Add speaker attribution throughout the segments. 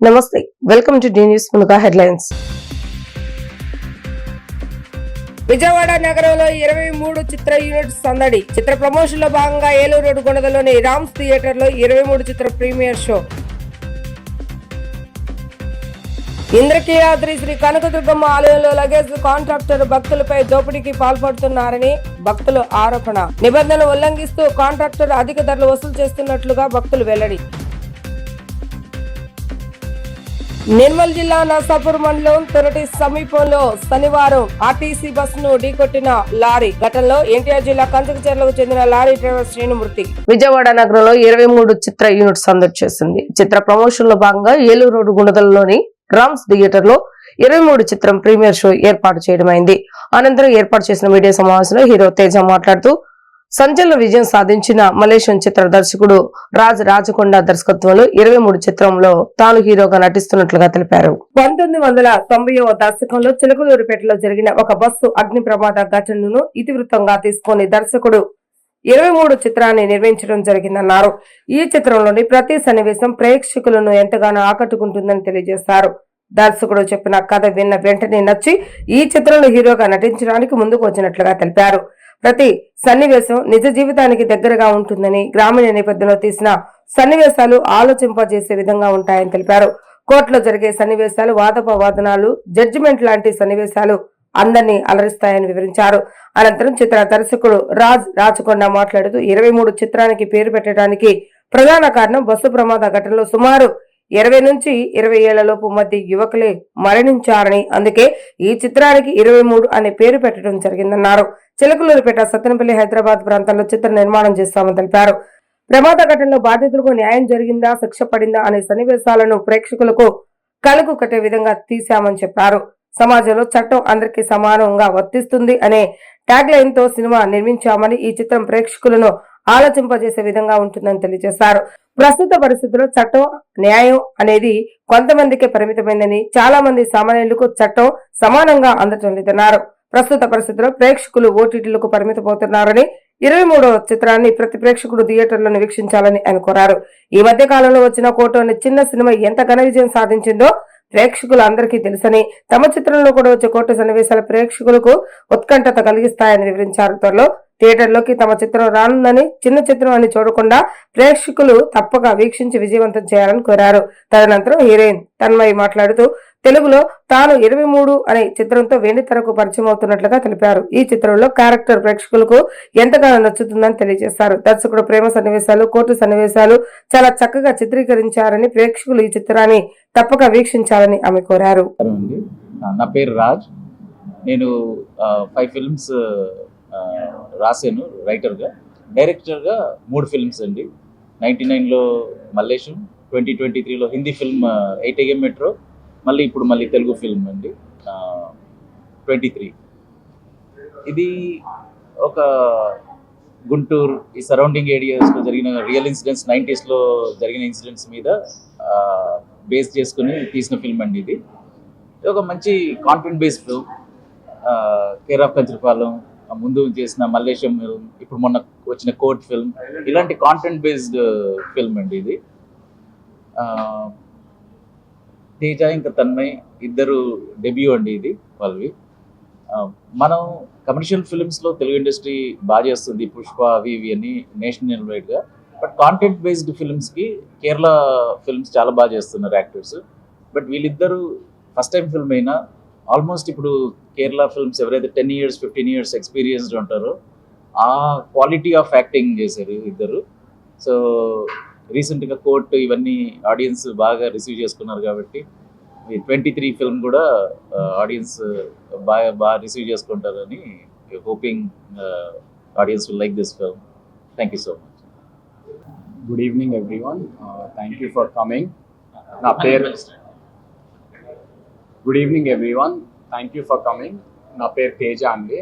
Speaker 1: నమస్తే, welcome to D news. ముందుగా headlines. Vijayawada నగరంలో 23 చిత్ర యూనిట్స్ సందడి. చిత్ర ప్రమోషన్ లో భాగంగా ఏలూరు రోడ్డు గొడవలోని రామ్స్ థియేటర్ లో 23 చిత్ర ప్రీమియర్ షో. ఇంద్రకీలాద్రి శ్రీ కనకదుర్గమ్మ ఆలయంలో లగేజ్ కాంట్రాక్టర్ భక్తులపై దోపిడీకి పాల్పడుతున్నారని భక్తుల ఆరోపణ. నిబంధనలు ఉల్లంఘిస్తూ కాంట్రాక్టర్ అధిక ధరలు వసూలు చేస్తున్నట్లుగా భక్తులు వెల్లడి. నిర్మల్ జిల్లా నర్సాపూర్ మండలం తొరటి సమీపంలో శనివారం ఆర్టీసీ బస్సును ఢీకొట్టిన లారీ ఘటనలో ఎన్టీఆర్ జిల్లా కంచకచెర్లకు చెందిన లారీ డ్రైవర్ శ్రీను మృతి. విజయవాడ నగరంలో 23 చిత్ర యూనిట్ సందడి చేసింది. చిత్ర ప్రమోషన్ లో భాగంగా ఏలూరు రోడ్డు గుణదలలోని రామ్స్ థియేటర్ లో 23 చిత్రం ప్రీమియర్ షో ఏర్పాటు చేయడమైంది. అనంతరం ఏర్పాటు చేసిన మీడియా సమావేశంలో హీరో తేజ మాట్లాడుతూ సంచలన విజయం సాధించిన మలేషియన్ చిత్ర దర్శకుడు రాజ్ రాచకొండ దర్శకత్వంలో 23 చిత్రంలో తాను హీరోగా నటిస్తున్నట్లుగా తెలిపారు. 1990వ దశకంలో చిలకలూరిపేటలో జరిగిన ఒక బస్సు అగ్ని ప్రమాద ఘటనను ఇతివృత్తంగా తీసుకుని దర్శకుడు 23 చిత్రాన్ని నిర్మించడం జరిగిందన్నారు. ఈ చిత్రంలోని ప్రతి సన్నివేశం ప్రేక్షకులను ఎంతగానో ఆకట్టుకుంటుందని తెలియజేశారు. దర్శకుడు చెప్పిన కథ విన్న వెంటనే నచ్చి ఈ చిత్రంలో హీరోగా నటించడానికి ముందుకు వచ్చినట్లుగా తెలిపారు. ప్రతి సన్నివేశం నిజ జీవితానికి దగ్గరగా ఉంటుందని, గ్రామీణ నేపథ్యంలో తీసిన సన్నివేశాలు ఆలోచింపజేసే విధంగా ఉంటాయని తెలిపారు. కోర్టులో జరిగే సన్నివేశాలు, వాదోపవాదనాలు, జడ్జిమెంట్ లాంటి సన్నివేశాలు అందరినీ అలరిస్తాయని వివరించారు. అనంతరం చిత్ర దర్శకుడు రాజ్ రాచకొండ మాట్లాడుతూ 23 చిత్రానికి పేరు పెట్టడానికి ప్రధాన కారణం బస్సు ప్రమాద ఘటనలో సుమారు 20 నుంచి 20 ఏళ్లలోపు మధ్య యువకులే మరణించారని, అందుకే ఈ చిత్రానికి 23 అనే పేరు పెట్టడం జరిగిందన్నారు. చిలకలూరిపేట, సత్తెనపల్లి, హైదరాబాద్ ప్రాంతాల్లో చిత్ర నిర్మాణం చేస్తామని తెలిపారు. ప్రమాద ఘటనలో బాధితులకు న్యాయం జరిగిందా, శిక్ష పడిందా అనే సన్నివేశాలను ప్రేక్షకులకు కలుగు కట్టే విధంగా తీశామని చెప్పారు. సమాజంలో చట్టం అందరికీ సమానంగా వర్తిస్తుంది అనే ట్యాగ్ లైన్ తో సినిమా నిర్మించామని, ఈ చిత్రం ప్రేక్షకులను ఆలోచింపజేసే విధంగా ఉంటుందని తెలియజేశారు. ప్రస్తుత పరిస్థితుల్లో చట్టం, న్యాయం అనేది కొంతమందికే పరిమితమైందని, చాలా మంది సామాన్యులకు చట్టం సమానంగా అందటం లేదన్నారు. ప్రస్తుత పరిస్థితుల్లో ప్రేక్షకులు ఓటీటీలకు పరిమితమవుతున్నారని, 23వ చిత్రాన్ని ప్రతి ప్రేక్షకుడు థియేటర్లను వీక్షించాలని ఆయన కోరారు. ఈ మధ్య కాలంలో వచ్చిన కోర్టు అనే చిన్న సినిమా ఎంత ఘన విజయం సాధించిందో ప్రేక్షకులు అందరికీ తెలుసని, తమ చిత్రంలో కూడా వచ్చే కోర్టు సన్నివేశాల ప్రేక్షకులకు ఉత్కంఠత కలిగిస్తాయని వివరించారు. త్వరలో థియేటర్లోకి తమ చిత్రం రానుందని, చిన్న చిత్రం అని చూడకుండా ప్రేక్షకులు తప్పక వీక్షించి విజయవంతం చేయాలని కోరారు. తదనంతరం హీరోయిన్ తన్మయి మాట్లాడుతూ తెలుగులో తాను 23 అనే చిత్రంతో వెండి తెరకు పరిచయం అవుతున్నట్లుగా తెలిపారు. ఈ చిత్రంలో క్యారెక్టర్ ప్రేక్షకులకు ఎంతగానో నచ్చుతుందని తెలియజేశారు. దర్శకుడు ప్రేమ సన్నివేశాలు, కోర్టు సన్నివేశాలు చాలా చక్కగా చిత్రీకరించారని, ప్రేక్షకులు ఈ చిత్రాన్ని తప్పక వీక్షించాలని ఆమె కోరారు.
Speaker 2: నా పేరు రాజ్. నేను 5 ఫిల్మ్స్ రాశాను రైటర్గా. డైరెక్టర్గా 3 ఫిల్మ్స్ అండి. 99లో మల్లేశం, 2023లో హిందీ ఫిల్మ్ 8 AM మెట్రో, మళ్ళీ తెలుగు ఫిల్మ్ అండి 23. ఇది ఒక గుంటూరు, ఈ సరౌండింగ్ ఏరియాస్లో జరిగిన రియల్ ఇన్సిడెంట్స్, 90sలో జరిగిన ఇన్సిడెంట్స్ మీద బేస్ చేసుకుని తీసిన ఫిల్మ్ అండి. ఇది ఒక మంచి content based film. Care of Kancharapalem, ముందు చేసిన మల్లేశం ఫిల్మ్, ఇప్పుడు మొన్న వచ్చిన కోర్ట్ ఫిల్మ్, ఇలాంటి కాంటెంట్ బేస్డ్ ఫిల్మ్ అండి ఇది. తేజ ఇంకా తన్మయ్ ఇద్దరు డెబ్యూ అండి ఇది వాళ్ళవి. మనం కమర్షియల్ ఫిల్మ్స్లో తెలుగు ఇండస్ట్రీ బాగా చేస్తుంది, పుష్ప అవి ఇవి అని నేషనల్ వైడ్గా. బట్ కాంటెంట్ బేస్డ్ ఫిల్మ్స్కి కేరళ ఫిల్మ్స్ చాలా బాగా చేస్తున్నారు యాక్టర్స్. బట్ వీళ్ళిద్దరూ ఫస్ట్ టైం ఫిల్మ్ అయినా ఆల్మోస్ట్ ఇప్పుడు కేరళ ఫిల్మ్స్ ఎవరైతే 10 years 15 years ఎక్స్పీరియన్స్డ్ ఉంటారో ఆ క్వాలిటీ ఆఫ్ యాక్టింగ్ చేశారు ఇద్దరు. సో రీసెంట్గా కోర్టు ఇవన్నీ ఆడియన్స్ బాగా రిసీవ్ చేసుకున్నారు కాబట్టి ఈ 23 ఫిల్మ్ కూడా ఆడియన్స్ బాగా రిసీవ్ చేసుకుంటారని hoping audience will like this film. Thank you so much.
Speaker 3: Good evening everyone. Thank you for coming. నా పేరు good evening everyone. Thank you for coming. నా పేరు తేజ అండి.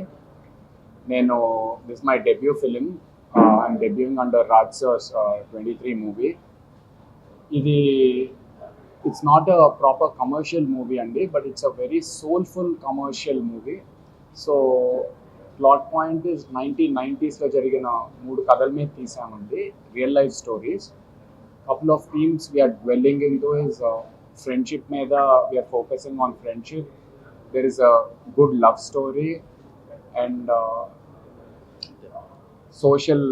Speaker 3: నేను this my debut film. I'm debuting under Raj Sir's 23 movie. It's not a proper commercial movie andi, but it's a very soulful commercial movie. So plot point is 1990s lo jarigina 3 kadal మీద తీసామండి, real life stories. Couple of themes we are dwelling into is friendship మీద we are focusing on friendship. There is a good love story and social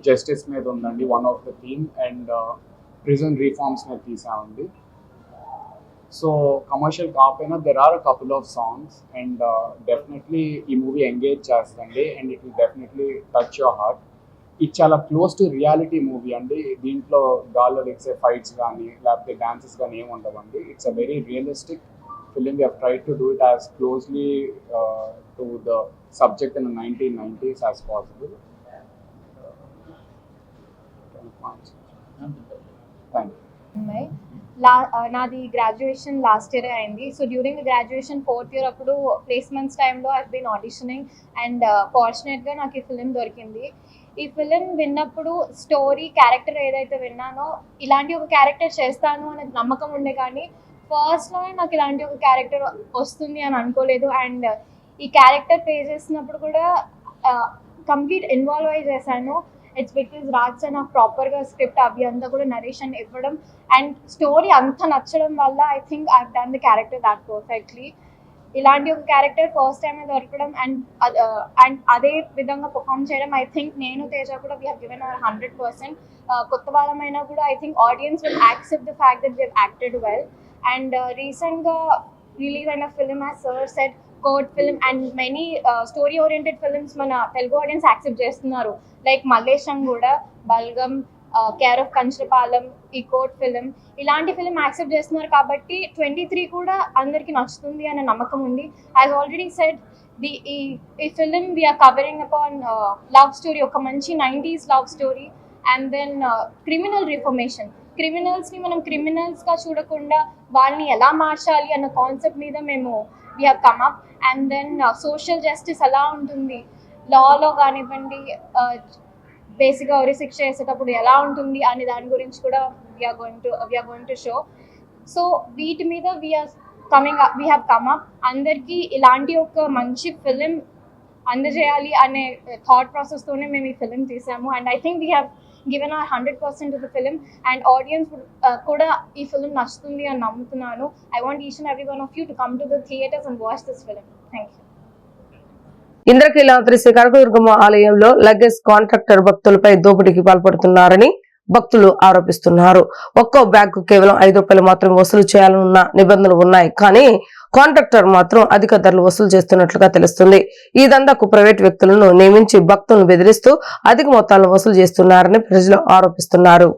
Speaker 3: justice మీద ఉందండి one of the theme, and prison reforms మీద తీసామండి. So commercial కాకపోయినా there are a couple of songs, and definitely ఈ movie engage చేస్తుంది and it will definitely touch your heart. ఇది చాలా close to reality movie అండి. దీంట్లో గాల్లో దిక్సే ఫైట్స్ కానీ లేకపోతే డాన్సెస్ కానీ ఏమి ఉండవండి. It's a very realistic film. We have tried to do it as closely to the subject in 1990s as possible. Thank you.
Speaker 4: నాది గ్రాడ్యుయేషన్ లాస్ట్ ఇయర్ అయింది. So during the graduation 4th year అప్పుడు placements టైంలో I been auditioning and ఫార్చునేట్గా నాకు ఈ film దొరికింది. ఈ film విన్నప్పుడు story character ఏదైతే విన్నానో ఇలాంటి ఒక క్యారెక్టర్ చేస్తాను అనే నమ్మకం ఉండే, కానీ ఫస్ట్లోనే నాకు ఇలాంటి ఒక క్యారెక్టర్ వస్తుంది అని అనుకోలేదు. అండ్ ఈ క్యారెక్టర్ ప్లే చేసినప్పుడు కూడా కంప్లీట్ ఇన్వాల్వ్ అయి చేశాను. ఇట్స్ బికాజ్ రాజ్ సార్ నాకు ప్రాపర్గా స్క్రిప్ట్ అవి అంతా కూడా నరేషన్ ఇవ్వడం అండ్ స్టోరీ అంతా నచ్చడం వల్ల I think I done the character that perfectly. ఇలాంటి ఒక క్యారెక్టర్ ఫస్ట్ టైం దొరకడం అండ్ అదే విధంగా పర్ఫామ్ చేయడం, ఐ థింక్ నేను తేజ కూడా వీ హ్యావ్ గివెన్ అవర్ 100%. కొత్త వాళ్ళమైనా కూడా I think audience will accept the fact that we have acted well. And రీసెంట్గా రిలీజ్ అయిన film as sir said court film and many story oriented films మన Telugu audience accept చేస్తున్నారు. Like Mallesham కూడా, Balagam, care of Kancharapalem, ఈ court film ఇలాంటి film accept చేస్తున్నారు. కాబట్టి 23 కూడా అందరికీ నచ్చుతుంది అనే నమ్మకం ఉంది. యాజ్ ఆల్రెడీ సెడ్ ఈ film we are covering upon love story, ఒక మంచి 90s love story and then criminal reformation. క్రిమినల్స్ని మనం క్రిమినల్స్గా చూడకుండా వాళ్ళని ఎలా మార్చాలి అన్న కాన్సెప్ట్ మీద మేము we have come up. And then social justice ఎలా ఉంటుంది లాలో కానివ్వండి, బేసిక్గా ఉరి శిక్ష చేసేటప్పుడు ఎలా ఉంటుంది అనే దాని గురించి కూడా we are going to show. So వీటి మీద వీ హ్యావ్ కమ్ అప్. అందరికీ ఇలాంటి ఒక మంచి ఫిలిం అందజేయాలి అనే థాట్ ప్రాసెస్తోనే మేము ఈ ఫిలిం తీసాము. And I think we have given our 100% to the film and audience కూడా ఈ ఫిలిం నచ్చుతుంది అని నమ్ముతున్నాను. I want each and every one of you to come to the theatres and watch this film. Thank you.
Speaker 1: Indrakeeladri Sri Kanakadurgamma ఆలయంలో luggage contractor భక్తులపై దోపిడీకి పాల్పడుతున్నారని భక్తులు ఆరోపిస్తున్నారు. ఒక్కో బ్యాగ్ కేవలం 5 రూపాయలు మాత్రమే వసూలు చేయాలన్న నిబంధనలు ఉన్నాయి, కానీ కాంట్రాక్టర్ మాత్రం అధిక ధరలు వసూలు చేస్తున్నట్లుగా తెలుస్తుంది. ఈ దందాకు ప్రైవేట్ వ్యక్తులను నియమించి భక్తులను బెదిరిస్తూ అధిక మొత్తాలను వసూలు చేస్తున్నారని ప్రజలు ఆరోపిస్తున్నారు.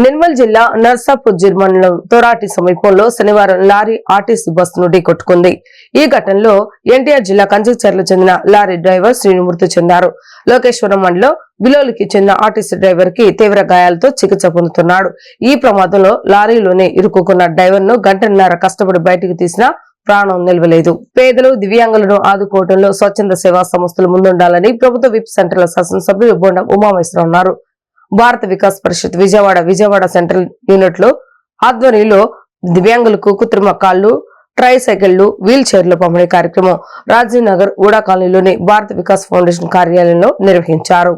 Speaker 1: నిర్మల్ జిల్లా నర్సాపూర్ మండలం తోరాటి సమీపంలో శనివారం లారీ ఆర్టీసీ బస్సును ఢీకొట్టుకుంది. ఈ ఘటనలో ఎన్టీఆర్ జిల్లా కంచకచర్లకు చెందిన లారీ డ్రైవర్ శ్రీను మృతి చెందారు. లోకేశ్వరం మండలం బిలోలికి చెందిన ఆర్టీసీ డ్రైవర్ కి తీవ్ర గాయాలతో చికిత్స పొందుతున్నాడు. ఈ ప్రమాదంలో లారీలోనే ఇరుక్కున్న డ్రైవర్ ను గంటన్నర కష్టపడి బయటకు తీసినా ప్రాణం నిలవలేదు. పేదలు దివ్యాంగులను ఆదుకోవడంలో స్వచ్ఛంద సేవా సంస్థలు ముందుండాలని ప్రభుత్వ విప్ సెంటర్ల శాసనసభ్యులు బొండం ఉమామేశ్వరరావు అన్నారు. భారత వికాస్ పరిషత్ విజయవాడ సెంట్రల్ యూనిట్ లో ఆధ్వర్యంలో దివ్యాంగులకు కృత్రిమ కాళ్లు, ట్రై సైకిళ్లు, వీల్ చైర్ల పంపిణీ కార్యక్రమం రాజీవ్ నగర్ ఊడా కాలనీలోని భారత వికాస్ ఫౌండేషన్ కార్యాలయంలో నిర్వహించారు.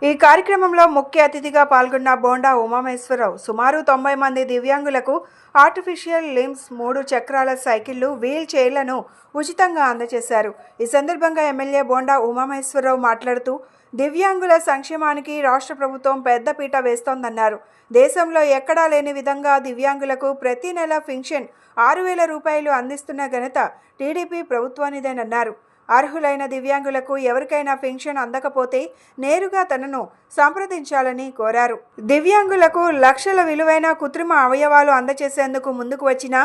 Speaker 5: ఈ కార్యక్రమంలో ముఖ్య అతిథిగా పాల్గొన్న బోండా ఉమామేశ్వరరావు సుమారు 90 మంది దివ్యాంగులకు ఆర్టిఫిషియల్ లిమ్స్ 3 చక్రాల సైకిళ్లు వీల్ చైర్లను ఉచితంగా అందజేశారు. ఈ సందర్భంగా ఎమ్మెల్యే బోండా ఉమామేశ్వరరావు మాట్లాడుతూ దివ్యాంగుల సంక్షేమానికి రాష్ట్ర ప్రభుత్వం పెద్దపీట వేస్తోందన్నారు. దేశంలో ఎక్కడా లేని విధంగా దివ్యాంగులకు ప్రతి నెల పెన్షన్ 6,000 రూపాయలు అందిస్తున్న ఘనత టీడీపీ ప్రభుత్వానిదేనన్నారు. అర్హులైన దివ్యాంగులకు ఎవరికైనా పెన్షన్ అందకపోతే నేరుగా తనను సంప్రదించాలని కోరారు. దివ్యాంగులకు లక్షల విలువైన కృత్రిమ అవయవాలు అందజేసేందుకు ముందుకు వచ్చిన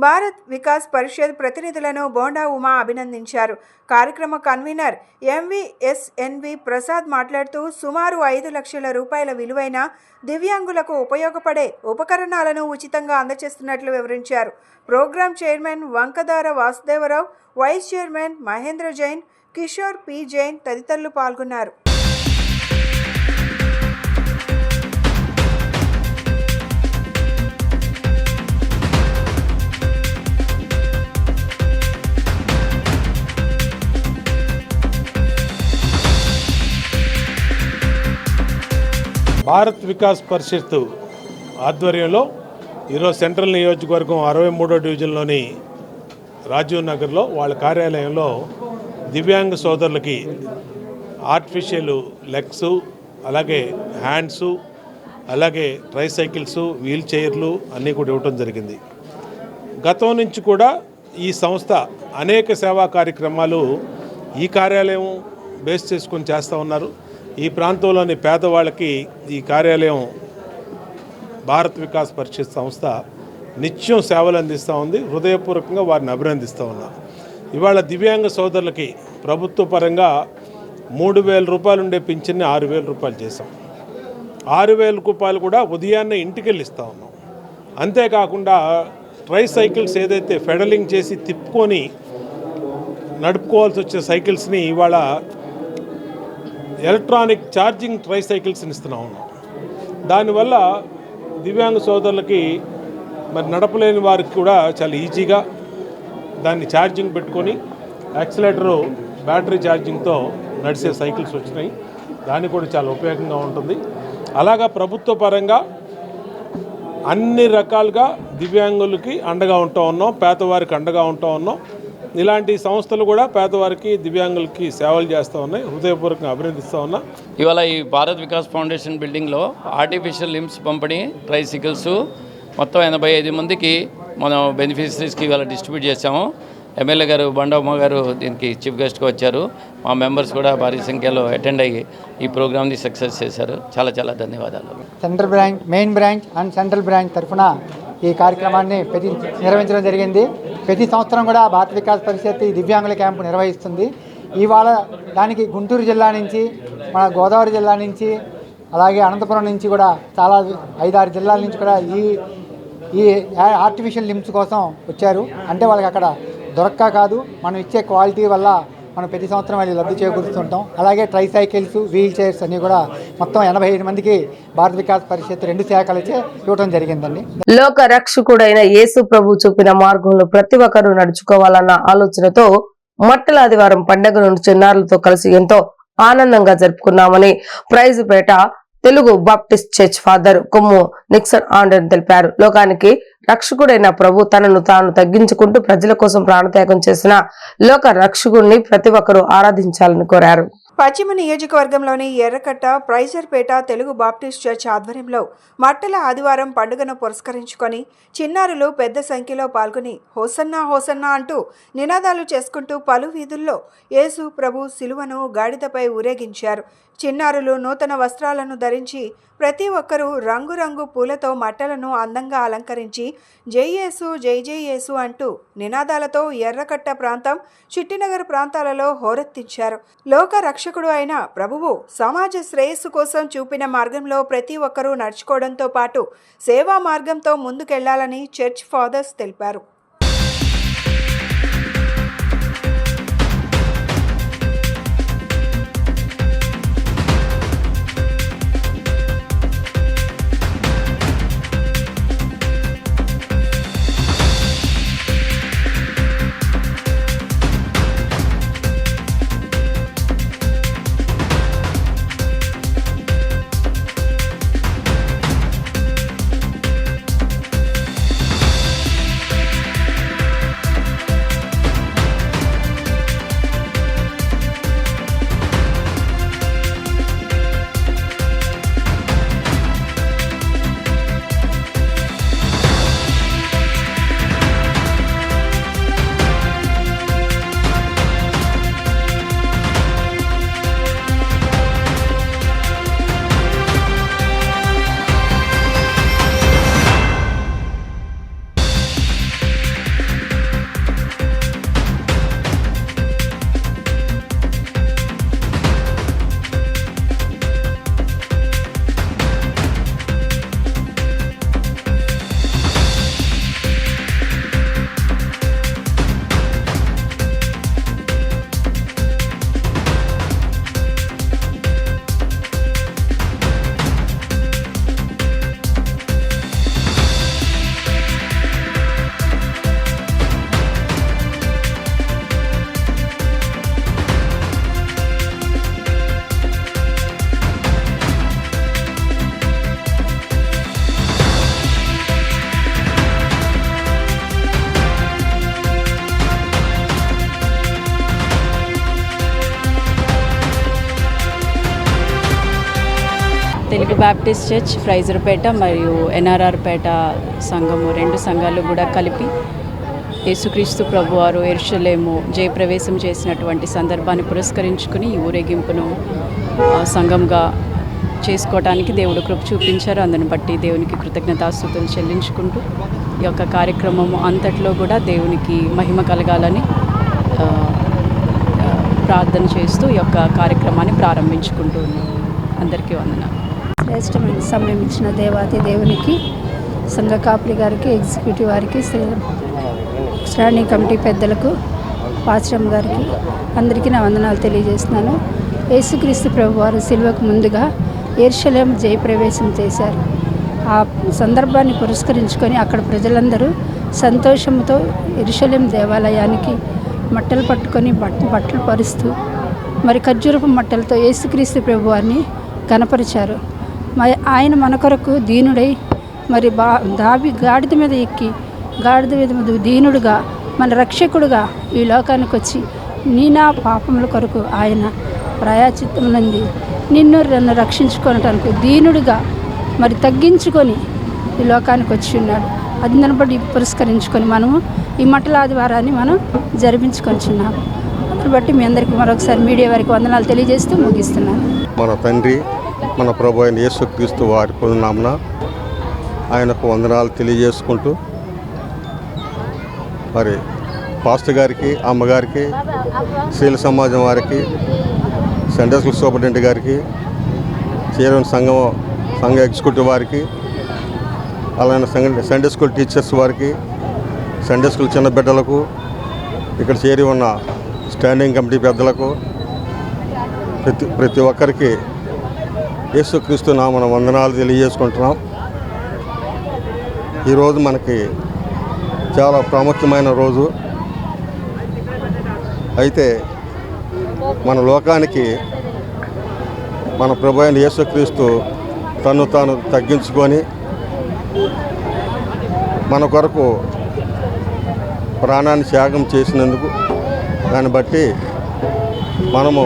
Speaker 5: భారత్ వికాస్ పరిషత్ ప్రతినిధులను బోండా ఉమా అభినందించారు. కార్యక్రమ కన్వీనర్ ఎంవిఎస్ఎన్వి ప్రసాద్ మాట్లాడుతూ సుమారు 5 లక్షల రూపాయల విలువైన దివ్యాంగులకు ఉపయోగపడే ఉపకరణాలను ఉచితంగా అందజేస్తున్నట్లు వివరించారు. Program chairman Vankadara Vasudevarao, vice chairman Mahendra Jain, Kishore P Jain తదితరులు పాల్గొన్నారు.
Speaker 6: భారత్ వికాస్ పరిషత్ ఆధ్వర్యంలో ఈరోజు సెంట్రల్ నియోజకవర్గం 63వ డివిజన్లోని రాజీవ్ నగర్లో వాళ్ళ కార్యాలయంలో దివ్యాంగ సోదరులకి ఆర్టిఫిషియల్ లెగ్స్, అలాగే హ్యాండ్స్, అలాగే ట్రైసైకిల్స్, వీల్ చైర్లు అన్నీ కూడా ఇవ్వటం జరిగింది. గతం నుంచి కూడా ఈ సంస్థ అనేక సేవా కార్యక్రమాలు ఈ కార్యాలయం బేస్ చేసుకొని చేస్తూ ఉన్నారు. ఈ ప్రాంతంలోని పేదవాళ్ళకి ఈ కార్యాలయం భారత్ వికాస్ పరిషత్ సంస్థ నిత్యం సేవలు అందిస్తూ ఉంది. హృదయపూర్వకంగా వారిని అభినందిస్తూ ఉన్నాం. ఇవాళ దివ్యాంగ సోదరులకి ప్రభుత్వ పరంగా 3,000 రూపాయలు ఉండే పింఛన్ని 6,000 రూపాయలు చేసాం. 6,000 రూపాయలు కూడా ఉదయాన్నే ఇంటికి వెళ్ళి ఇస్తూ ఉన్నాం. అంతేకాకుండా ట్రైసైకిల్స్ ఏదైతే ఫెడలింగ్ చేసి తిప్పుకొని నడుపుకోవాల్సి వచ్చే సైకిల్స్ని ఇవాళ ఎలక్ట్రానిక్ ఛార్జింగ్ ట్రైసైకిల్స్ని ఇస్తూ ఉన్నాం. దానివల్ల దివ్యాంగ సోదరులకి మరి నడపలేని వారికి కూడా చాలా ఈజీగా దాన్ని ఛార్జింగ్ పెట్టుకొని యాక్సిలేటరు బ్యాటరీ ఛార్జింగ్తో నడిచే సైకిల్స్ వచ్చినాయి. దానికి కూడా చాలా ఉపయోగంగా ఉంటుంది. అలాగా ప్రభుత్వ పరంగా అన్ని రకాలుగా దివ్యాంగులకి అండగా ఉంటూ ఉన్నాం, పేదవారికి అండగా ఉంటూ ఉన్నాం. ఇలాంటి సంస్థలు కూడా పేదవారికి దివ్యాంగులకి సేవలు చేస్తూ ఉన్నాయి. హృదయపూర్వకంగా అభినందిస్తూ ఉన్నా.
Speaker 7: ఇవాళ ఈ భారత్ వికాస్ ఫౌండేషన్ బిల్డింగ్లో ఆర్టిఫిషియల్ లిమ్స్ పంపిణీ, ట్రైసైకిల్స్ మొత్తం 85 మందికి మనం బెనిఫిషరీస్కి ఇవాళ డిస్ట్రిబ్యూట్ చేసాము. ఎమ్మెల్యే గారు బండమ్మ గారు దీనికి చీఫ్ గెస్ట్గా వచ్చారు. మా మెంబర్స్ కూడా భారీ సంఖ్యలో అటెండ్ అయ్యి ఈ ప్రోగ్రామ్ని సక్సెస్ చేశారు. చాలా చాలా ధన్యవాదాలు.
Speaker 8: Central branch, main branch and central branch తరఫున ఈ కార్యక్రమాన్ని నిర్వహించడం జరిగింది. ప్రతి సంవత్సరం కూడా భారత్ వికాస్ పరిషత్ ఈ దివ్యాంగుల క్యాంపు నిర్వహిస్తుంది. ఇవాళ దానికి గుంటూరు జిల్లా నుంచి, మన గోదావరి జిల్లా నుంచి, అలాగే అనంతపురం నుంచి కూడా చాలా 5-6 జిల్లాల నుంచి కూడా ఈ ఆర్టిఫిషియల్ లిమ్స్ కోసం వచ్చారు. అంటే వాళ్ళకి అక్కడ దొరక్క కాదు, మనం ఇచ్చే క్వాలిటీ వల్ల మనం ప్రతి సంవత్సరం వెళ్ళి లబ్ధి చేకూరుస్తుంటాం. అలాగే ట్రైసైకిల్స్, వీల్ చైర్స్ అన్నీ కూడా మొత్తం 85 మందికి భారత్ వికాస్ పరిషత్ 2 శాఖలచే ఇవ్వడం జరిగిందండి.
Speaker 1: లోక రక్షకుడైన యేసు ప్రభు చూపిన మార్గంలో ప్రతి ఒక్కరూ నడుచుకోవాలన్న ఆలోచనతో మట్టల ఆదివారం పండుగను చిన్నారులతో కలిసి ఎంతో ఆనందంగా జరుపుకున్నామని ప్రైజుపేట తెలుగు బాప్టిస్ట్ చర్చ్ ఫాదర్ కొమ్ము నిక్సన్ ఆండర్ తెలిపారు. లోకానికి రక్షకుడైన ప్రభు తనను తాను తగ్గించుకుంటూ ప్రజల కోసం ప్రాణత్యాగం చేసిన లోక రక్షకుడిని ప్రతి ఒక్కరూ ఆరాధించాలని కోరారు.
Speaker 5: పశ్చిమ నియోజకవర్గంలోని ఎర్రకట్ట ప్రైజర్పేట తెలుగు బాప్టిస్ట్ చర్చ్ ఆధ్వర్యంలో మట్టల ఆదివారం పండుగను పురస్కరించుకొని చిన్నారులు పెద్ద సంఖ్యలో పాల్గొని హోసన్నా హోసన్నా అంటూ నినాదాలు చేసుకుంటూ పలు వీధుల్లో యేసు ప్రభు శిలువను గాడిదపై ఊరేగించారు. చిన్నారులు నూతన వస్త్రాలను ధరించి ప్రతి ఒక్కరూ రంగురంగు పూలతో మట్టలను అందంగా అలంకరించి జై యేసు జై జై యేసు అంటూ నినాదాలతో ఎర్రకట్ట ప్రాంతం, చిట్టినగర్ ప్రాంతాలలో హోరెత్తించారు. లోక రక్షకుడు అయిన ప్రభువు సమాజ శ్రేయస్సు కోసం చూపిన మార్గంలో ప్రతి ఒక్కరూ నడుచుకోవడంతో పాటు సేవా మార్గంతో ముందుకెళ్లాలని చర్చ్ ఫాదర్స్ తెలిపారు.
Speaker 9: వెలుగు బ్యాప్టిస్ట్ చర్చ్ ఫ్రైజర్పేట మరియు ఎన్ఆర్ఆర్పేట సంఘము 2 సంఘాలు కూడా కలిపి యేసుక్రీస్తు ప్రభువారు యెరూషలేము జయప్రవేశం చేసినటువంటి సందర్భాన్ని పురస్కరించుకుని ఈ ఊరేగింపును సంఘంగా చేసుకోవడానికి దేవుడు కృప చూపించారు. అందుని బట్టి దేవునికి కృతజ్ఞతాస్తుతులు చెల్లించుకుంటూ ఈ యొక్క కార్యక్రమము అంతట్లో కూడా దేవునికి మహిమ కలగాలని ప్రార్థన చేస్తూ ఈ యొక్క కార్యక్రమాన్ని ప్రారంభించుకుంటూ ఉన్నాం. అందరికీ వందనాలు.
Speaker 10: శ్రేష్టమైన సమయం ఇచ్చిన దేవాది దేవునికి, సంఘ కాపరి గారికి, ఎగ్జిక్యూటివ్ వారికి, స్టాండింగ్ కమిటీ పెద్దలకు, పాశ్రమ్ గారికి అందరికీ నా వందనాలు తెలియజేస్తున్నాను. యేసుక్రీస్తు ప్రభు వారు సిలువకు ముందుగా యెరూషలేం జయప్రవేశం చేశారు. ఆ సందర్భాన్ని పురస్కరించుకొని అక్కడ ప్రజలందరూ సంతోషంతో యెరూషలేం దేవాలయానికి మట్టలు పట్టుకొని బట్టలు పరుస్తూ మరి ఖర్జూరపు మట్టలతో యేసుక్రీస్తు ప్రభు వారిని కనపరిచారు. ఆయన మన కొరకు దీనుడై మరి గాడిద మీద ఎక్కి గాడిద మీద దీనుడుగా మన రక్షకుడుగా ఈ లోకానికి వచ్చి నా పాపముల కొరకు ఆయన ప్రాయశ్చిత్తం నంది నన్ను రక్షించుకోవటానికి దీనుడిగా మరి తగ్గించుకొని ఈ లోకానికి వచ్చి ఉన్నాడు. అది బట్టి పురస్కరించుకొని మనము ఈ మట్టల ఆదివారాన్ని మనం జరిపించుకొనిచున్నాము. దాన్ని బట్టి మీ అందరికీ మరొకసారి మీడియా వారికి వందనాలు తెలియజేస్తూ ముగిస్తున్నాను.
Speaker 11: మన తండ్రి మన ప్రభు అయిన యేసుక్రీస్తు వారి పొందునామున ఆయనకు వందనాలు తెలియజేసుకుంటూ మరి పాస్టర్ గారికి, అమ్మగారికి, శీల సమాజం వారికి, సండే స్కూల్ సూపరింటెండెంట్ గారికి, చేరని సంఘ ఎగ్జిక్యూటివ్ వారికి, అలానే సండే స్కూల్ టీచర్స్ వారికి, సండే స్కూల్ చిన్న బిడ్డలకు, ఇక్కడ చేరి ఉన్న స్టాండింగ్ కమిటీ పెద్దలకు, ప్రతి ఒక్కరికి యేసుక్రీస్తు నామమున వందనాలు తెలియజేసుకుంటున్నాం. ఈరోజు మనకి చాలా ప్రాముఖ్యమైన రోజు. అయితే మన లోకానికి మన ప్రభు అయిన యేసుక్రీస్తు తను తాను తగ్గించుకొని మన కొరకు ప్రాణాన్ని త్యాగం చేసినందుకు దాన్ని బట్టి మనము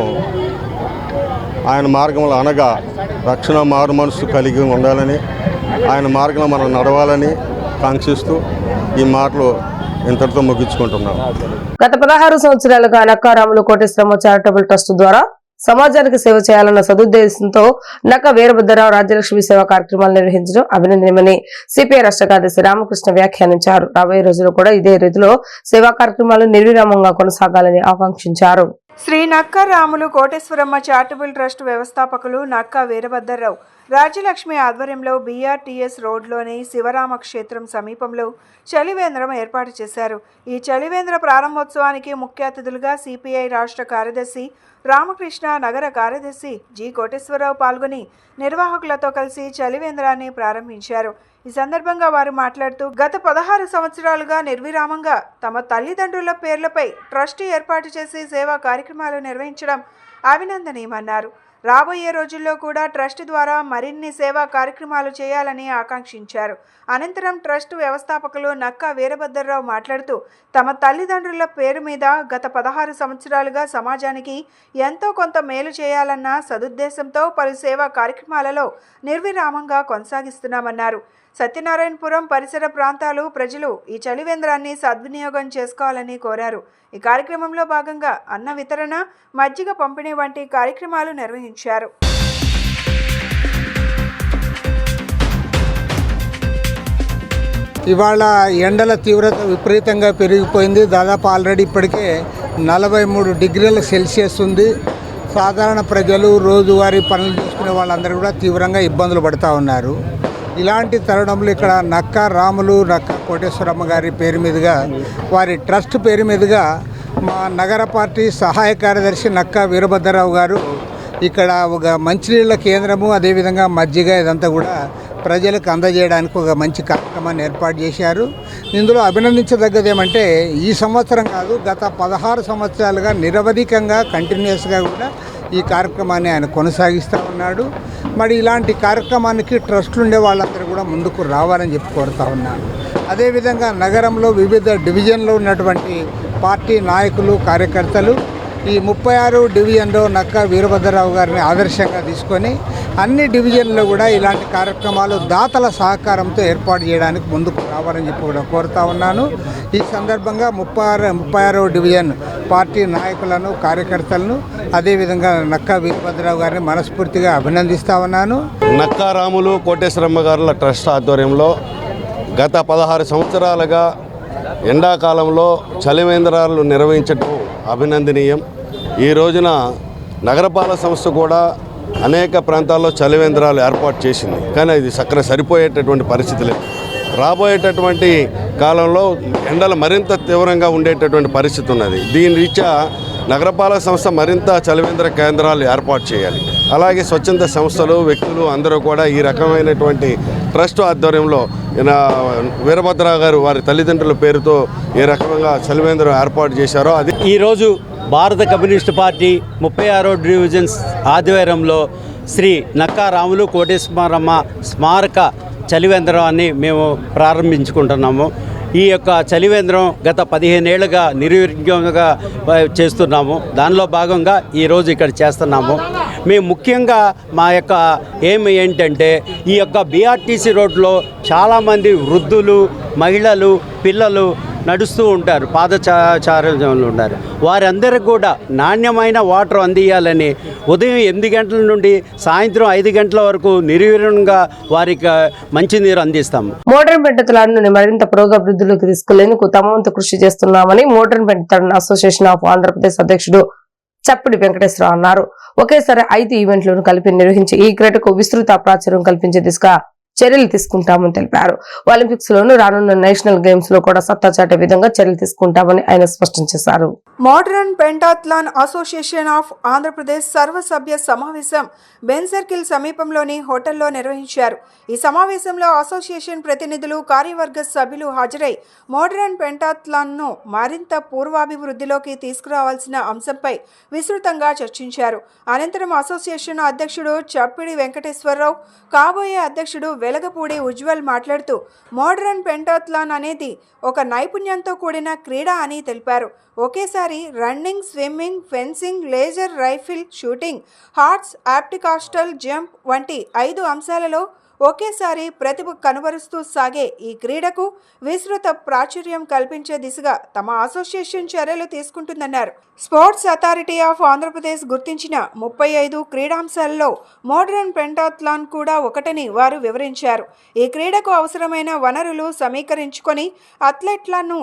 Speaker 11: ఆయన మార్గంలో అనగా రక్షణ మారు మనసు కలిగి ఉండాలని, ఆయన మార్గంలో మనం నడవాలని కాంక్షిస్తూ ఈ మాటలు ఇంతటితో ముగించుకుంటున్నాం.
Speaker 1: గత 16 సంవత్సరాలుగా నక్కారాములు కోటేశ్వరమ్మ చారిటబుల్ ట్రస్ట్ ద్వారా సమాజానికి సేవ చేయాలన్న సదుద్దేశంతో నక్క వీరభద్రరావు రాజ్యలక్ష్మి సేవా కార్యక్రమాలు నిర్వహించడం అభినందనీయమని సిపిఐ రాష్ట్ర కార్యదర్శి రామకృష్ణ వ్యాఖ్యానించారు. రాబోయే రోజుల్లో కూడా ఇదే రీతిలో సేవా కార్యక్రమాలు నిర్విరామంగా కొనసాగాలని ఆకాంక్షించారు.
Speaker 5: శ్రీ నక్క రాములు కోటేశ్వరమ్మ చారిటబుల్ ట్రస్ట్ వ్యవస్థాపకులు నక్క వీరభద్రరావు రాజ్యలక్ష్మి ఆధ్వర్యంలో బీఆర్టీఎస్ రోడ్లోని శివరామ క్షేత్రం సమీపంలో చలివేంద్రం ఏర్పాటు చేశారు. ఈ చలివేంద్ర ప్రారంభోత్సవానికి ముఖ్య అతిథులుగా సిపిఐ రాష్ట్ర కార్యదర్శి రామకృష్ణ, నగర కార్యదర్శి జి కోటేశ్వరరావు పాల్గొని నిర్వాహకులతో కలిసి చలివేంద్రాన్ని ప్రారంభించారు. ఈ సందర్భంగా వారు మాట్లాడుతూ గత 16 సంవత్సరాలుగా నిర్విరామంగా తమ తల్లిదండ్రుల పేర్లపై ట్రస్ట్ ఏర్పాటు చేసి సేవా కార్యక్రమాలు నిర్వహించడం అభినందనీయమన్నారు. రాబోయే రోజుల్లో కూడా ట్రస్ట్ ద్వారా మరిన్ని సేవా కార్యక్రమాలు చేయాలని ఆకాంక్షించారు. అనంతరం ట్రస్ట్ వ్యవస్థాపకులు నక్క వీరభద్రరావు మాట్లాడుతూ తమ తల్లిదండ్రుల పేరు మీద గత 16 సంవత్సరాలుగా సమాజానికి ఎంతో కొంత మేలు చేయాలన్న సదుద్దేశంతో పలు సేవా కార్యక్రమాలలో నిర్విరామంగా కొనసాగిస్తున్నామన్నారు. సత్యనారాయణపురం పరిసర ప్రాంతాలు ప్రజలు ఈ చలివేంద్రాన్ని సద్వినియోగం చేసుకోవాలని కోరారు. ఈ కార్యక్రమంలో భాగంగా అన్న వితరణ, మజ్జిగ పంపిణీ వంటి కార్యక్రమాలు నిర్వహించారు.
Speaker 12: ఇవాళ ఎండల తీవ్రత విపరీతంగా పెరిగిపోయింది. దాదాపు ఆల్రెడీ ఇప్పటికే 43 డిగ్రీల సెల్సియస్ ఉంది. సాధారణ ప్రజలు, రోజువారీ పనులు చేసుకునే వాళ్ళందరూ కూడా తీవ్రంగా ఇబ్బందులు పడుతూ ఉన్నారు. ఇలాంటి తరుణంలో ఇక్కడ నక్క రాములు, నక్క కోటేశ్వరమ్మ గారి పేరు మీదుగా, వారి ట్రస్ట్ పేరు మీదుగా మా నగర పార్టీ సహాయ కార్యదర్శి నక్క వీరభద్రరావు గారు ఇక్కడ ఒక మంచినీళ్ళ కేంద్రము, అదేవిధంగా మజ్జిగ ఇదంతా కూడా ప్రజలకు అందజేయడానికి ఒక మంచి కార్యక్రమాన్ని ఏర్పాటు చేశారు. ఇందులో అభినందించదగ్గది ఏమంటే ఈ సంవత్సరం కాదు, గత 16 సంవత్సరాలుగా నిరవధికంగా కంటిన్యూస్గా కూడా ఈ కార్యక్రమాన్ని ఆయన కొనసాగిస్తూ ఉన్నాడు. మరి ఇలాంటి కార్యక్రమానికి ట్రస్టులు ఉండే వాళ్ళందరూ కూడా ముందుకు రావాలని చెప్పి కోరుతూ ఉన్నాను. అదేవిధంగా నగరంలో వివిధ డివిజన్లో ఉన్నటువంటి పార్టీ నాయకులు, కార్యకర్తలు ఈ 36 డివిజన్లో నక్కా వీరభద్రరావు గారిని ఆదర్శంగా తీసుకొని అన్ని డివిజన్లో కూడా ఇలాంటి కార్యక్రమాలు దాతల సహకారంతో ఏర్పాటు చేయడానికి ముందుకు రావాలని చెప్పి కూడా కోరుతా ఉన్నాను. ఈ సందర్భంగా 36వ డివిజన్ పార్టీ నాయకులను, కార్యకర్తలను, అదేవిధంగా నక్కా వీరభద్రరావు గారిని మనస్ఫూర్తిగా అభినందిస్తా ఉన్నాను.
Speaker 11: నక్కా రాములు కోటేశ్వరమ్మ గారుల ట్రస్ట్ ఆధ్వర్యంలో గత 16 సంవత్సరాలుగా ఎండాకాలంలో చలివేంద్రాలు నిర్వహించడం అభినందనీయం. ఈ రోజున నగరపాలక సంస్థ కూడా అనేక ప్రాంతాల్లో చలివేంద్రాలు ఏర్పాటు చేసింది, కానీ అది సరిపోయేటటువంటి పరిస్థితి లేదు. రాబోయేటటువంటి కాలంలో ఎండలు మరింత తీవ్రంగా ఉండేటటువంటి పరిస్థితి ఉన్నది. దీని రీత్యా నగరపాలక సంస్థ మరింత చలివేంద్ర కేంద్రాలు ఏర్పాటు చేయాలి. అలాగే స్వచ్ఛంద సంస్థలు, వ్యక్తులు అందరూ కూడా ఈ రకమైనటువంటి ట్రస్ట్ ఆధ్వర్యంలో వీరభద్రరావు గారు వారి తల్లిదండ్రుల పేరుతో ఏ రకంగా చలివేంద్రం ఏర్పాటు చేశారో అది
Speaker 13: ఈరోజు భారత కమ్యూనిస్టు పార్టీ 36వ డివిజన్స్ ఆధ్వర్యంలో శ్రీ నక్కా రాములు కోటేశ్వరమ్మ స్మారక చలివేంద్రాన్ని మేము ప్రారంభించుకుంటున్నాము. ఈ యొక్క చలివేంద్రం గత 15 ఏళ్ళుగా నిర్విఘ్నంగా చేస్తున్నాము. దానిలో భాగంగా ఈరోజు ఇక్కడ చేస్తున్నాము. మేము ముఖ్యంగా మా యొక్క ఏం ఏంటంటే ఈ యొక్క BRTC రోడ్లో చాలామంది వృద్ధులు, మహిళలు, పిల్లలు నడుస్తూ ఉంటారు, పాదచారులు ఉంటారు. వారందరికీ కూడా నాణ్యమైన వాటర్ అందియాలని ఉదయం 8 గంటల నుండి సాయంత్రం 5 గంటల వరకు నిర్విఘ్నంగా వారికి మంచినీరు అందిస్తాము.
Speaker 1: మోడర్న్ పెంటతలాన్ని మరింత పురోగభివృద్ధిలోకి తీసుకెళ్లేందుకు తమ వంతు కృషి చేస్తున్నామని మోడర్న్ పెంటతలాన్ అసోసియేషన్ ఆఫ్ ఆంధ్రప్రదేశ్ అధ్యక్షుడు చప్పిడి వెంకటేశ్వరరావు అన్నారు. ఒకేసారి 5 ఈవెంట్లను కలిపి నిర్వహించి ఈ క్రీడకు విస్తృత ప్రాచుర్యం కల్పించే దిశగా చర్యలు తీసుకుంటామని తెలిపారు. ఒలింపిక్స్ లోను రానున్న నేషనల్ గేమ్స్ లో కూడా సత్తా చాటే విధంగా చర్యలు తీసుకుంటామని ఆయన స్పష్టం చేశారు.
Speaker 5: Modern pentathlon association of Andhra Pradesh సర్వసభ్య సమావేశం బెన్ సర్కిల్ సమీపంలోని హోటల్లో నిర్వహించారు. ఈ సమావేశంలో అసోసియేషన్ ప్రతినిధులు, కార్యవర్గ సభ్యులు హాజరై మోడర్న్ పెంటాథ్లాన్ను మరింత పూర్వాభివృద్ధిలోకి తీసుకురావాల్సిన అంశంపై విస్తృతంగా చర్చించారు. అనంతరం అసోసియేషన్ అధ్యక్షుడు చప్పిడి వెంకటేశ్వరరావు, కాబోయే అధ్యక్షుడు వెలగపూడి ఉజ్వల్ మాట్లాడుతూ మోడర్న్ పెంటాథ్లాన్ అనేది ఒక నైపుణ్యంతో కూడిన క్రీడ అని తెలిపారు. ఒకేసారి running, swimming, fencing, laser rifle shooting, horse, obstacle jump వంటి 5 అంశాలలో ఒకేసారి ప్రతిభ కనబరుస్తూ సాగే ఈ క్రీడకు విస్తృత ప్రాచుర్యం కల్పించే దిశగా తమ అసోసియేషన్ చర్యలు తీసుకుంటుందన్నారు. స్పోర్ట్స్ అథారిటీ ఆఫ్ ఆంధ్రప్రదేశ్ గుర్తించిన 35 క్రీడాంశాలలో మోడర్న్ పెంటాథ్లాన్ కూడా ఒకటని వారు వివరించారు. ఈ క్రీడకు అవసరమైన వనరులు సమీకరించుకొని అథ్లెట్లను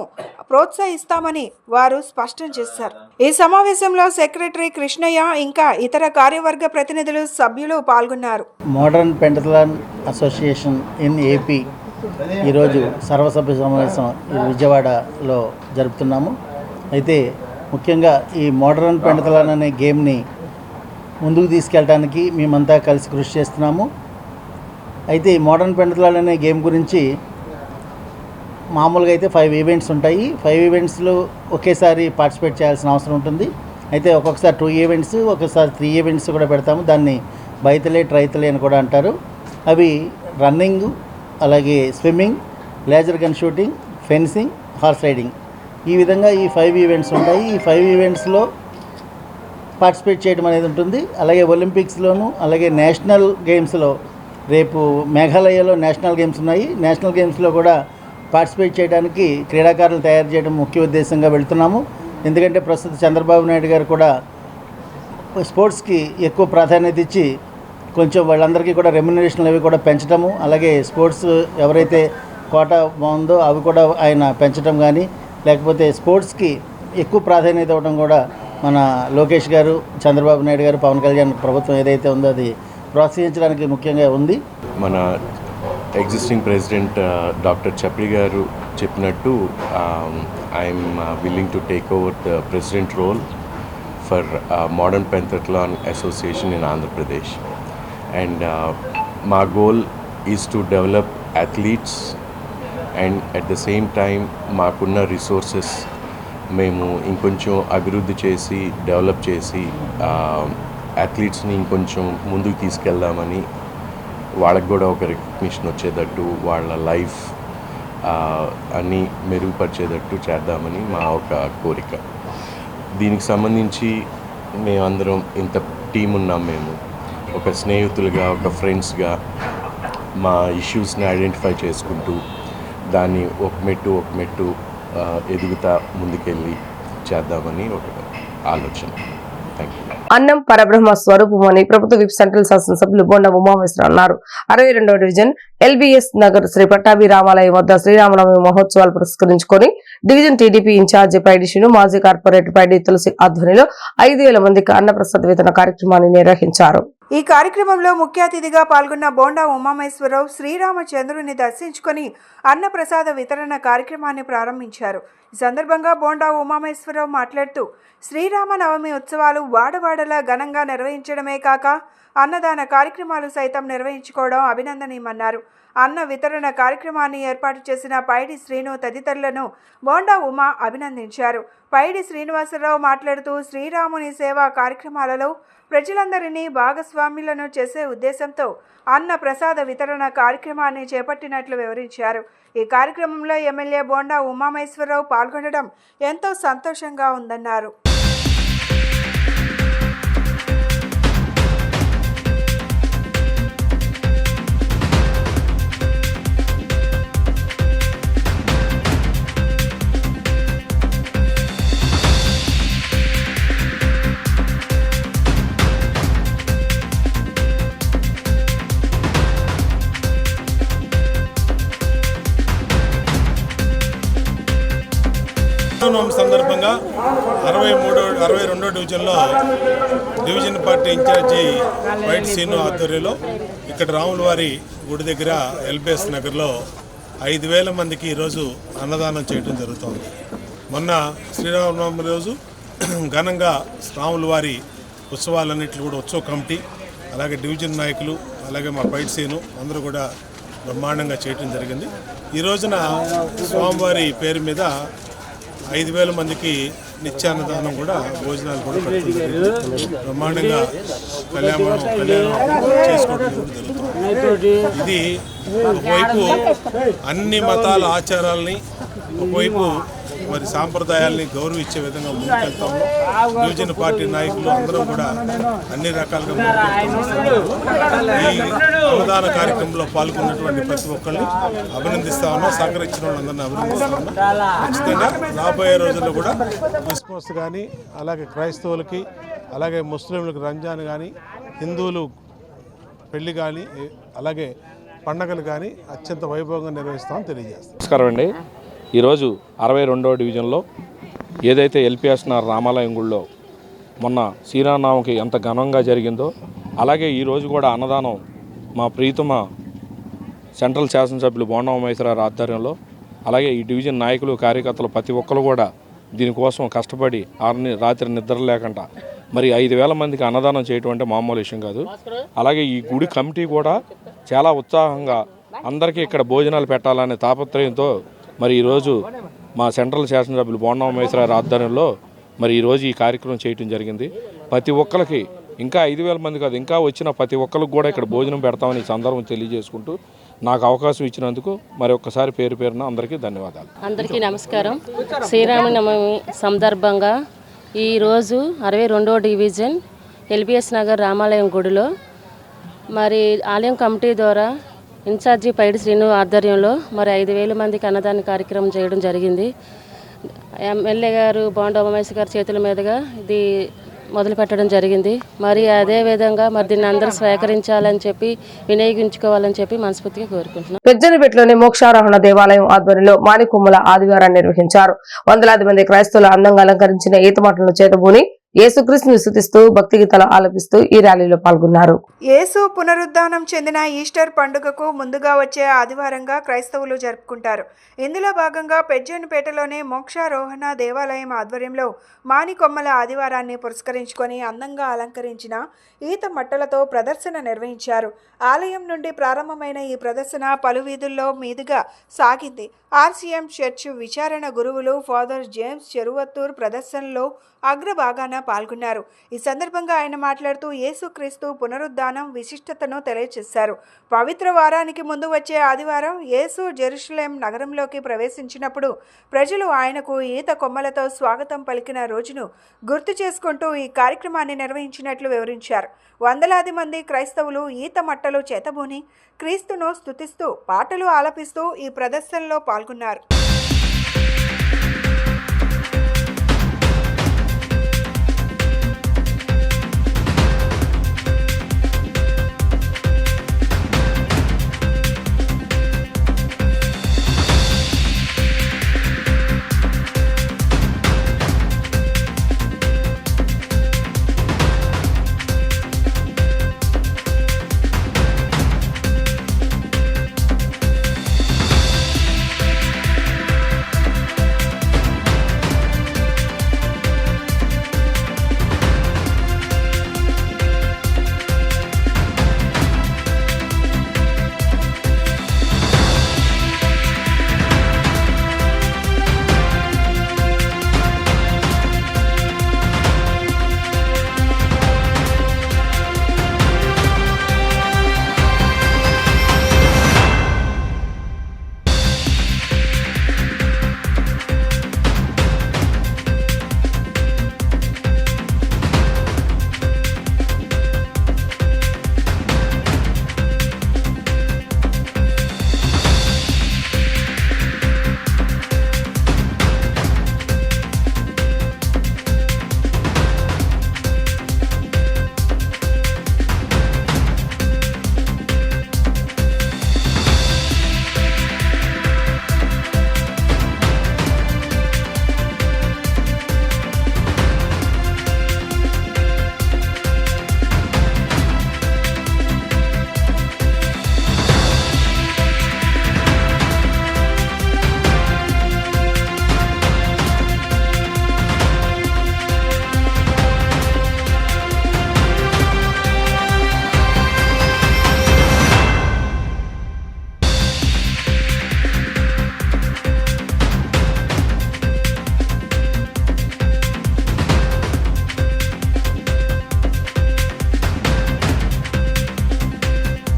Speaker 5: ప్రోత్సహిస్తామని వారు స్పష్టం చేశారు. ఈ సమావేశంలో సెక్రటరీ కృష్ణయ్య ఇంకా ఇతర కార్యవర్గ ప్రతినిధులు, సభ్యులు పాల్గొన్నారు.
Speaker 13: మోడర్న్ పెంటథ్లాన్ అసోసియేషన్ ఇన్ ఏపీ ఈరోజు సర్వసభ్య సమావేశం విజయవాడలో జరుపుతున్నాము. అయితే ముఖ్యంగా ఈ మోడర్న్ పెంటథ్లాన్ అనే గేమ్ని ముందుకు తీసుకెళ్ళడానికి మేమంతా కలిసి కృషి చేస్తున్నాము. అయితే ఈ మోడర్న్ పెంటథ్లాన్ అనే గేమ్ గురించి మామూలుగా అయితే 5 ఈవెంట్స్ ఉంటాయి. 5 ఈవెంట్స్లో ఒకేసారి పార్టిసిపేట్ చేయాల్సిన అవసరం ఉంటుంది. అయితే ఒక్కొక్కసారి 2 ఈవెంట్స్, ఒక్కొక్కసారి 3 ఈవెంట్స్ కూడా పెడతాము. దాన్ని బైతలే, ట్రైతలే అని కూడా అంటారు. అవి రన్నింగ్, అలాగే swimming, laser gun shooting, fencing, horse riding, ఈ విధంగా ఈ 5 ఈవెంట్స్ ఉంటాయి. ఈ 5 ఈవెంట్స్లో పార్టిసిపేట్ చేయడం అనేది ఉంటుంది. అలాగే ఒలింపిక్స్లోను, అలాగే నేషనల్ గేమ్స్లో రేపు మేఘాలయలో నేషనల్ గేమ్స్ ఉన్నాయి. నేషనల్ గేమ్స్లో కూడా పార్టిసిపేట్ చేయడానికి క్రీడాకారులు తయారు చేయడం ముఖ్య ఉద్దేశంగా వెళ్తున్నాము. ఎందుకంటే ప్రస్తుత చంద్రబాబు నాయుడు గారు కూడా స్పోర్ట్స్కి ఎక్కువ ప్రాధాన్యత ఇచ్చి కొంచెం వాళ్ళందరికీ కూడా రెమ్యునరేషన్లు అవి కూడా పెంచడము, అలాగే స్పోర్ట్స్ ఎవరైతే కోటా బాగుందో అవి కూడా ఆయన పెంచడం కానీ, లేకపోతే స్పోర్ట్స్కి ఎక్కువ ప్రాధాన్యత ఇవ్వడం కూడా మన లోకేష్ గారు, చంద్రబాబు నాయుడు గారు, పవన్ కళ్యాణ్ ప్రభుత్వం ఏదైతే ఉందో అది ప్రోత్సహించడానికి ముఖ్యంగా ఉంది.
Speaker 14: మన ఎగ్జిస్టింగ్ ప్రెసిడెంట్ డాక్టర్ చప్పిడి గారు చెప్పినట్టు I'm willing to take over the president role for modern pentathlon association in Andhra Pradesh. And my goal is to develop athletes and at the same time maakunna resources మేము ఇంకొంచెం అభివృద్ధి చేసి డెవలప్ చేసి అథ్లీట్స్ని ఇంకొంచెం ముందుకు తీసుకెళ్దామని, వాళ్ళకి కూడా ఒక రికగ్నిషన్ వచ్చేటట్టు, వాళ్ళ లైఫ్ అన్నీ మెరుగుపరిచేటట్టు చేద్దామని మా ఒక కోరిక. దీనికి సంబంధించి మేమందరం ఇంత టీం ఉన్నాం. మేము ఒక స్నేహితులుగా, ఒక ఫ్రెండ్స్గా మా ఇష్యూస్ని ఐడెంటిఫై చేసుకుంటూ దాన్ని ఒక మెట్టు ఎదుగుతా ముందుకెళ్ళి చేద్దామని ఒక ఆలోచన. Thank you.
Speaker 1: అన్నం పరబ్రహ్మ స్వరూపం అని ప్రభుత్వ విప్ సెంట్రల్ శాసనసభ్యులు బొండ ఉమామేశ్వరరావు అన్నారు. 62వ డివిజన్ LBS నగర్ శ్రీ పట్టాభి రామాలయం వద్ద శ్రీరామనవమి మహోత్సవాలు పురస్కరించుకొని డివిజన్ టీడీపీ ఇన్ఛార్జి పైడి శ్రీను, మాజీ కార్పొరేటర్ పైడి తులసి ఆధ్వర్యంలో 5,000 మందికి అన్నప్రసాద వితరణ కార్యక్రమాన్ని నిర్వహించారు.
Speaker 5: ఈ కార్యక్రమంలో ముఖ్య అతిథిగా పాల్గొన్న బోండా ఉమామేశ్వరరావు శ్రీరామచంద్రుని దర్శించుకొని అన్నప్రసాద వితరణ కార్యక్రమాన్ని ప్రారంభించారు. ఈ సందర్భంగా బోండా ఉమామేశ్వరరావు మాట్లాడుతూ శ్రీరామనవమి ఉత్సవాలు వాడవాడలా ఘనంగా నిర్వహించడమే కాక అన్నదాన కార్యక్రమాలు సైతం నిర్వహించుకోవడం అభినందనీయమన్నారు. అన్న వితరణ కార్యక్రమాన్ని ఏర్పాటు చేసిన పైడి శ్రీను తదితరులను బోండా ఉమా అభినందించారు. పైడి శ్రీనివాసరావు మాట్లాడుతూ శ్రీరాముని సేవా కార్యక్రమాలలో ప్రజలందరినీ భాగస్వాములను చేసే ఉద్దేశంతో అన్న ప్రసాద వితరణ కార్యక్రమాన్ని చేపట్టినట్లు వివరించారు. ఈ కార్యక్రమంలో ఎమ్మెల్యే బోండా ఉమామేశ్వరరావు పాల్గొనడం ఎంతో సంతోషంగా ఉందన్నారు.
Speaker 6: సందర్భంగా 62వ డివిజన్లో division party incharge white Seenu ఆధ్వర్యంలో ఇక్కడ రాములవారి గుడి దగ్గర LBS నగర్లో 5,000 మందికి ఈరోజు అన్నదానం చేయడం జరుగుతోంది. మొన్న శ్రీరామనవమి రోజు ఘనంగా రాములవారి ఉత్సవాలన్నింటినీ కూడా ఉత్సవ కమిటీ, అలాగే డివిజన్ నాయకులు, అలాగే మా వైట్ సీను అందరూ కూడా బ్రహ్మాండంగా చేయడం జరిగింది. ఈ రోజున స్వామివారి పేరు మీద 5,000 మందికి నిత్యాన్నదానం కూడా, భోజనాలు కూడా బ్రహ్మాండంగా కళ్యాణం చేసుకోవడం జరుగుతుంది. ఇది ఒకవైపు అన్ని మతాల ఆచారాలని, ఒకవైపు మరి సాంప్రదాయాల్ని గౌరవించే విధంగా ముందుకెళ్తాము. డివిజన్ పార్టీ నాయకులు అందరం కూడా అన్ని రకాలుగా ఈ అన్నదాన కార్యక్రమంలో పాల్గొన్నటువంటి ప్రతి ఒక్కరిని అభినందిస్తా ఉన్నాం. సహకరించిన వాళ్ళందరినీ అభినందిస్తా ఉన్నాం. ఖచ్చితంగా రాబోయే రోజుల్లో కూడా క్రిస్మస్ కానీ, అలాగే క్రైస్తవులకి, అలాగే ముస్లింలకు రంజాన్ కానీ, హిందువులు పెళ్లి కానీ, అలాగే పండగలు కానీ అత్యంత వైభవంగా నిర్వహిస్తామని తెలియజేస్తాం.
Speaker 15: నమస్కారం అండి. ఈరోజు 62వ డివిజన్లో ఏదైతే LPS రామాలయం గుడిలో మొన్న శ్రీరామనవమికి ఎంత ఘనంగా జరిగిందో, అలాగే ఈరోజు కూడా అన్నదానం మా ప్రీతమ సెంట్రల్ శాసనసభ్యులు బోండా ఉమామేశ్వరరావు ఆధ్వర్యంలో, అలాగే ఈ డివిజన్ నాయకులు, కార్యకర్తలు ప్రతి ఒక్కరు కూడా దీనికోసం కష్టపడి రాత్రి నిద్ర లేకుండా మరి 5,000 మందికి అన్నదానం చేయటం అంటే మామూలు విషయం కాదు. అలాగే ఈ గుడి కమిటీ కూడా చాలా ఉత్సాహంగా అందరికీ ఇక్కడ భోజనాలు పెట్టాలనే తాపత్రయంతో మరి ఈరోజు మా సెంట్రల్ శాసనసభ్యులు బోండా ఉమామేశ్వరరావు ఆధ్వర్యంలో మరి ఈరోజు ఈ కార్యక్రమం చేయడం జరిగింది. ప్రతి ఒక్కరికి ఇంకా 5,000 మంది కాదు, ఇంకా వచ్చిన ప్రతి ఒక్కరికి కూడా ఇక్కడ భోజనం పెడతామని ఈ సందర్భం తెలియజేసుకుంటూ నాకు అవకాశం ఇచ్చినందుకు మరి ఒక్కసారి పేరున అందరికీ ధన్యవాదాలు.
Speaker 16: అందరికీ నమస్కారం. శ్రీరామనవమి సందర్భంగా ఈరోజు 62వ డివిజన్ LBS నగర్ రామాలయం గుడిలో మరి ఆలయం కమిటీ ద్వారా ఇన్ఛార్జి పైడి శ్రీను ఆధ్వర్యంలో మరి 5,000 మందికి అన్నదాన కార్యక్రమం చేయడం జరిగింది. ఎమ్మెల్యే గారు బోండా ఉమామేశ్వర గారి చేతుల మీదుగా ఇది మొదలు పెట్టడం జరిగింది. మరి అదేవిధంగా మరి దీన్ని అందరూ స్వీకరించాలని చెప్పి, వినియోగించుకోవాలని చెప్పి మనస్ఫూర్తిగా కోరుకుంటున్నాం.
Speaker 1: పెద్దనపేటలోని మోక్షారోహణ దేవాలయం ఆధ్వర్యంలో మాణికొమ్మల ఆదివారాన్ని నిర్వహించారు. వందలాది మంది క్రైస్తవులు అందంగా అలంకరించిన ఈతమాటలను చేతబూని యేసుక్రీస్తుని స్తుతిస్తూ భక్తి గీతాలు ఆలపిస్తూ ఈ ర్యాలీలో పాల్గొన్నారు.
Speaker 5: యేసు పునరుద్ధానం చెందిన ఈస్టర్ పండుగకు ముందుగా వచ్చే ఆదివారంగా క్రైస్తవులు జరుపుకుంటారు. ఇందులో భాగంగా పెజ్జనపేటలోని మోక్షారోహణ దేవాలయం ఆధ్వర్యంలో మాణికొమ్మల ఆదివారాన్ని పురస్కరించుకొని అందంగా అలంకరించిన ఈత మట్టలతో ప్రదర్శన నిర్వహించారు. ఆలయం నుండి ప్రారంభమైన ఈ ప్రదర్శన పలు వీధుల్లో మీదుగా సాగింది. RCM చర్చ్ విచారణ గురువులు ఫాదర్ జేమ్స్ చెరువత్తూర్ ప్రదర్శనలో అగ్రభాగాన పాల్గొన్నారు. ఈ సందర్భంగా ఆయన మాట్లాడుతూ యేసుక్రీస్తు పునరుద్ధానం విశిష్టతను తెలియజేశారు. పవిత్ర వారానికి ముందు వచ్చే ఆదివారం యేసు జెరూసలేం నగరంలోకి ప్రవేశించినప్పుడు ప్రజలు ఆయనకు ఈత కొమ్మలతో స్వాగతం పలికిన రోజును గుర్తు చేసుకుంటూ ఈ కార్యక్రమాన్ని నిర్వహించినట్లు వివరించారు. వందలాది మంది క్రైస్తవులు ఈత మట్టలు చేతబూని క్రీస్తును స్తుతిస్తూ పాటలు ఆలపిస్తూ ఈ ప్రదర్శనలో పాల్గొన్నారు.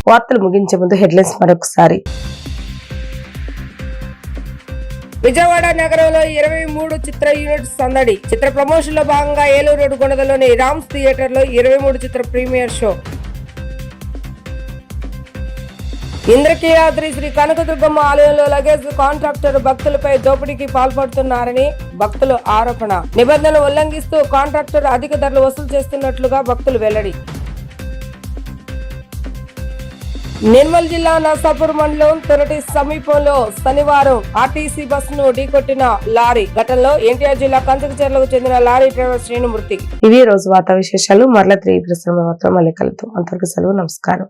Speaker 1: వార్తలు ముగించే ముందు హెడ్లైన్స్ మరొకసారి. విజయవాడ నగరంలో 23 చిత్ర యూనిట్ సందడి. చిత్ర ప్రమోషన్ లో భాగంగా ఏలూరు రోడ్డు కొండలోని రామ్స్ థియేటర్ లో 23 చిత్ర ప్రీమియర్ షో. ఇంద్రకీలాద్రి శ్రీ కనకదుర్గమ్మ ఆలయంలో లగేజ్ కాంట్రాక్టర్ భక్తులపై దోపిడీకి పాల్పడుతున్నారని భక్తుల ఆరోపణ. నిబంధనలు ఉల్లంఘిస్తూ కాంట్రాక్టర్ అధిక ధరలు వసూలు చేస్తున్నట్లుగా భక్తులు వెల్లడి. నిర్మల్ జిల్లా నర్సాపూర్ మండలం తొరటి సమీపంలో శనివారం ఆర్టీసీ బస్సును ఢీకొట్టిన లారీ ఘటనలో ఎన్టీఆర్ జిల్లా కంచకచెర్లకు చెందిన లారీ డ్రైవర్ శ్రీను మృతి. ఇవి రోజు వార్తా విశేషాలు. మరల 3 ప్రశ్నలు మాత్రం మళ్ళీ కలుద్దాం. అంతవరకు సెలవు. నమస్కారం.